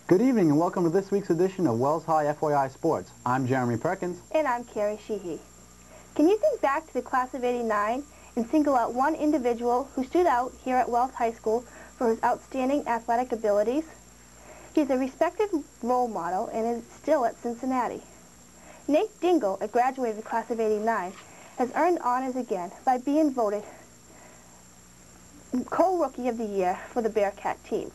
Good evening and welcome to this week's edition of Wells High FYI Sports. I'm Jeremy Perkins. And I'm Carrie Sheehy. Can you think back to the class of '89 and single out one individual who stood out here at Wells High School for his outstanding athletic abilities? He's a respected role model and is still at Cincinnati. Nate Dingle, a graduate of the class of '89, has earned honors again by being voted Co-Rookie of the Year for the Bearcat team.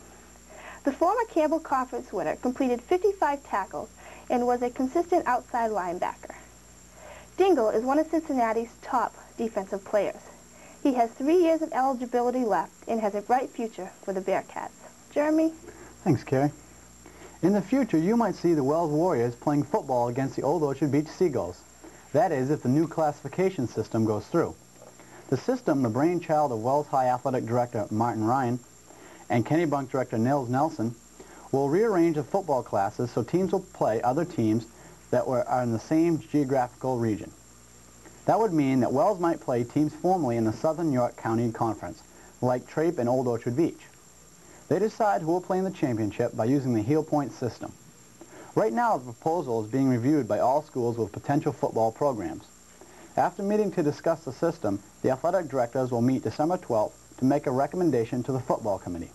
The former Campbell Conference winner completed 55 tackles and was a consistent outside linebacker. Dingle is one of Cincinnati's top defensive players. He has 3 years of eligibility left and has a bright future for the Bearcats. Jeremy? Thanks, Carrie. In the future, you might see the Wells Warriors playing football against the Old Orchard Beach Seagulls. That is, if the new classification system goes through. The system, the brainchild of Wells High Athletic Director Martin Ryan and Kennebunk Director Nils Nelson, will rearrange the football classes so teams will play other teams that are in the same geographical region. That would mean that Wells might play teams formerly in the Southern York County Conference, like Trape and Old Orchard Beach. They decide who will play in the championship by using the heel point system. Right now, the proposal is being reviewed by all schools with potential football programs. After meeting to discuss the system, the athletic directors will meet December 12th to make a recommendation to the football committee.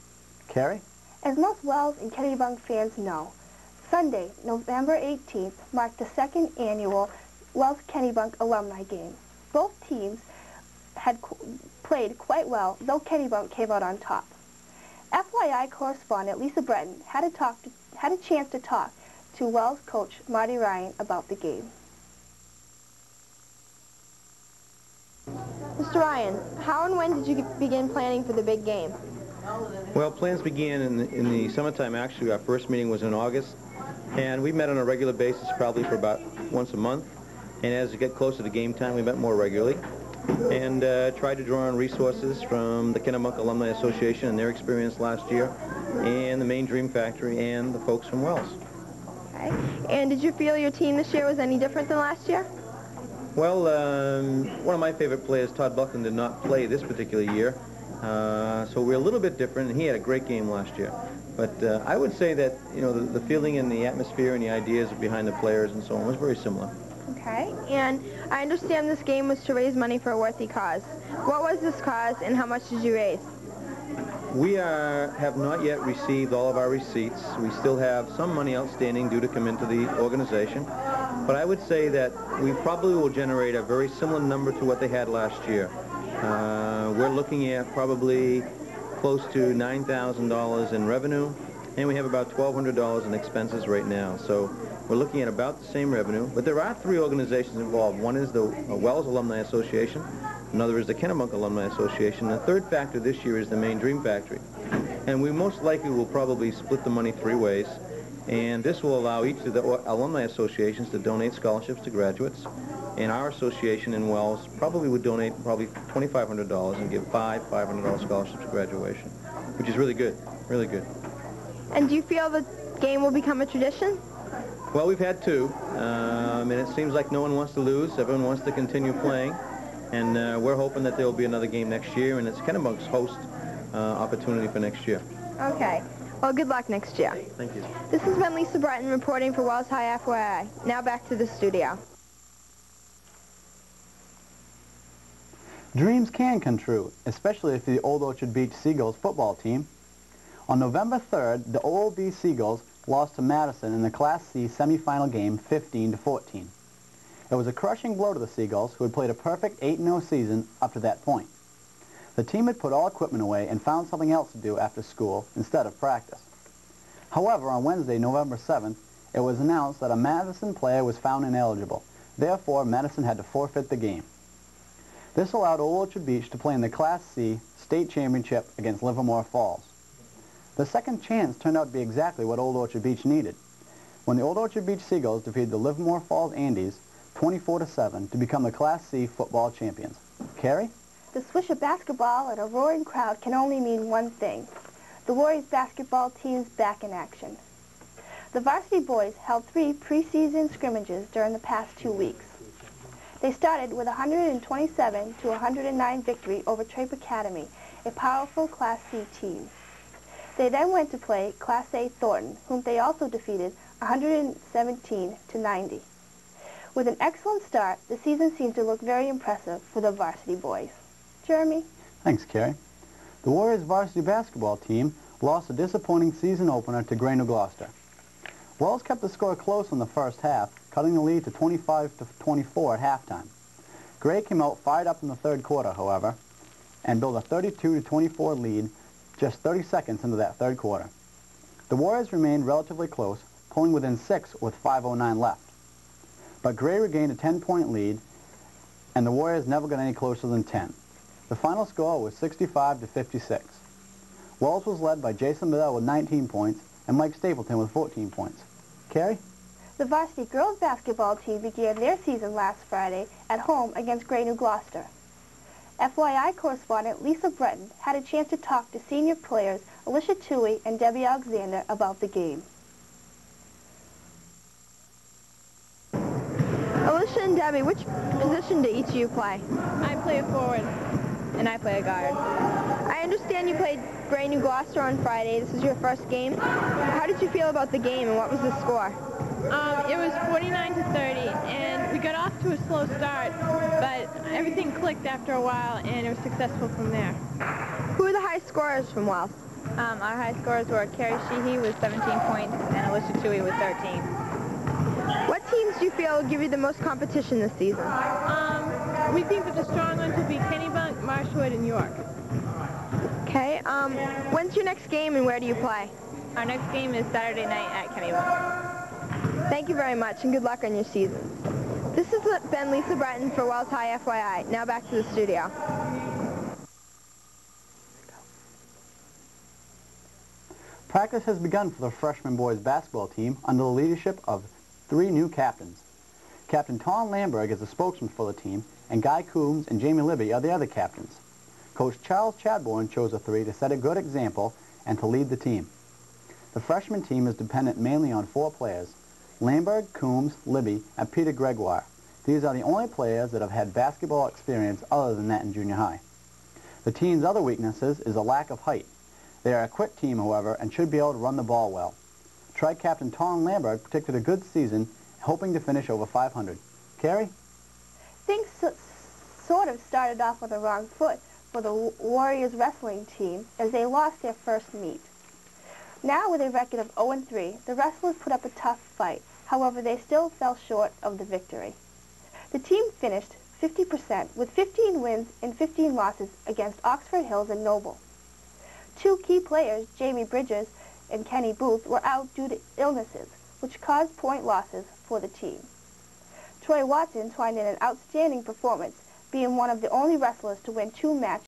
Carrie? As most Wells and Kennebunk fans know, Sunday, November 18th, marked the second annual Wells-Kennebunk alumni game. Both teams had played quite well, though Kennebunk came out on top. FYI correspondent Lisa Breton had a chance to talk to Wells coach Marty Ryan about the game. Mr. Ryan, how and when did you begin planning for the big game? Well, plans began in the summertime. Actually, our first meeting was in August, and we met on a regular basis probably for about once a month. And as we get closer to game time, we met more regularly and tried to draw on resources from the Kennebunk Alumni Association and their experience last year, and the Main Dream Factory and the folks from Wells. Okay. And did you feel your team this year was any different than last year? Well, one of my favorite players, Todd Buckland, did not play this particular year. So we're a little bit different, and he had a great game last year. But I would say that, you know, the feeling and the atmosphere and the ideas behind the players and so on was very similar. Okay, and I understand this game was to raise money for a worthy cause. What was this cause, and how much did you raise? We have not yet received all of our receipts. We still have some money outstanding due to come into the organization. But I would say that we probably will generate a very similar number to what they had last year. We're looking at probably close to $9,000 in revenue, and we have about $1,200 in expenses right now. So we're looking at about the same revenue. But there are 3 organizations involved. One is the Wells Alumni Association, another is the Kennebunk Alumni Association, and the third factor this year is the Main Dream Factory. And we most likely will probably split the money 3 ways. And this will allow each of the alumni associations to donate scholarships to graduates. And our association in Wells probably would donate $2,500 and give 5 $500 scholarships to graduation, which is really good, really good. And do you feel the game will become a tradition? Well, we've had 2, and it seems like no one wants to lose. Everyone wants to continue playing. And we're hoping that there will be another game next year, and it's Kennebunk's host opportunity for next year. Okay. Well, good luck next year. Thank you. This has been Lisa Breton reporting for Wells High FYI. Now back to the studio. Dreams can come true, especially if the Old Orchard Beach Seagulls football team. On November 3rd, the OOB Seagulls lost to Madison in the Class C semifinal game 15-14. It was a crushing blow to the Seagulls, who had played a perfect 8-0 season up to that point. The team had put all equipment away and found something else to do after school instead of practice. However, on Wednesday, November 7th, it was announced that a Madison player was found ineligible. Therefore, Madison had to forfeit the game. This allowed Old Orchard Beach to play in the Class C state championship against Livermore Falls. The second chance turned out to be exactly what Old Orchard Beach needed, when the Old Orchard Beach Seagulls defeated the Livermore Falls Andes 24-7 to become the Class C football champions. Carrie? The swish of basketball and a roaring crowd can only mean one thing. The Warriors basketball team's back in action. The varsity boys held 3 preseason scrimmages during the past 2 weeks. They started with a 127-109 victory over Trape Academy, a powerful Class C team. They then went to play Class A Thornton, whom they also defeated 117-90. With an excellent start, the season seemed to look very impressive for the varsity boys. Jeremy? Thanks, Carrie. The Warriors varsity basketball team lost a disappointing season opener to Gray New Gloucester. Wells kept the score close in the first half, cutting the lead to 25-24 at halftime. Gray came out fired up in the third quarter, however, and built a 32-24 lead just 30 seconds into that third quarter. The Warriors remained relatively close, pulling within 6 with 5:09 left. But Gray regained a 10-point lead, and the Warriors never got any closer than 10. The final score was 65-56. Wells was led by Jason Bedell with 19 points and Mike Stapleton with 14 points. Carrie? The varsity girls basketball team began their season last Friday at home against Gray New Gloucester. FYI correspondent Lisa Breton had a chance to talk to senior players Alicia Toohey and Debbie Alexander about the game. Alicia and Debbie, which position do each of you play? I play a forward. And I play a guard. I understand you played Gray New Gloucester on Friday. This is your first game. How did you feel about the game, and what was the score? It was 49-30, and we got off to a slow start, but everything clicked after a while, and it was successful from there. Who are the high scorers from Wells? Our high scorers were Carrie Sheehy with 17 points and Alicia Toohey with 13. What teams do you feel will give you the most competition this season? We think that the strong ones will be Kennybunk, Marshwood, and York. Okay. When's your next game, and where do you play? Our next game is Saturday night at Kennybunk. Thank you very much, and good luck on your season. This has been Lisa Breton for Wells High FYI. Now back to the studio. Practice has begun for the freshman boys basketball team under the leadership of 3 new captains. Captain Tom Lamberg is the spokesman for the team, and Guy Coombs and Jamie Libby are the other captains. Coach Charles Chadbourne chose the 3 to set a good example and to lead the team. The freshman team is dependent mainly on 4 players: Lamberg, Coombs, Libby, and Peter Gregoire. These are the only players that have had basketball experience other than that in junior high. The team's other weaknesses is a lack of height. They are a quick team, however, and should be able to run the ball well. Tri-captain Tom Lamberg predicted a good season, hoping to finish over 500. Carrie? Things sort of started off on the wrong foot for the Warriors wrestling team as they lost their first meet. Now with a record of 0-3, the wrestlers put up a tough fight. However, they still fell short of the victory. The team finished 50% with 15 wins and 15 losses against Oxford Hills and Noble. 2 key players, Jamie Bridges and Kenny Booth, were out due to illnesses, which caused point losses for the team. Troy Watson twined in an outstanding performance, being one of the only wrestlers to win 2 matches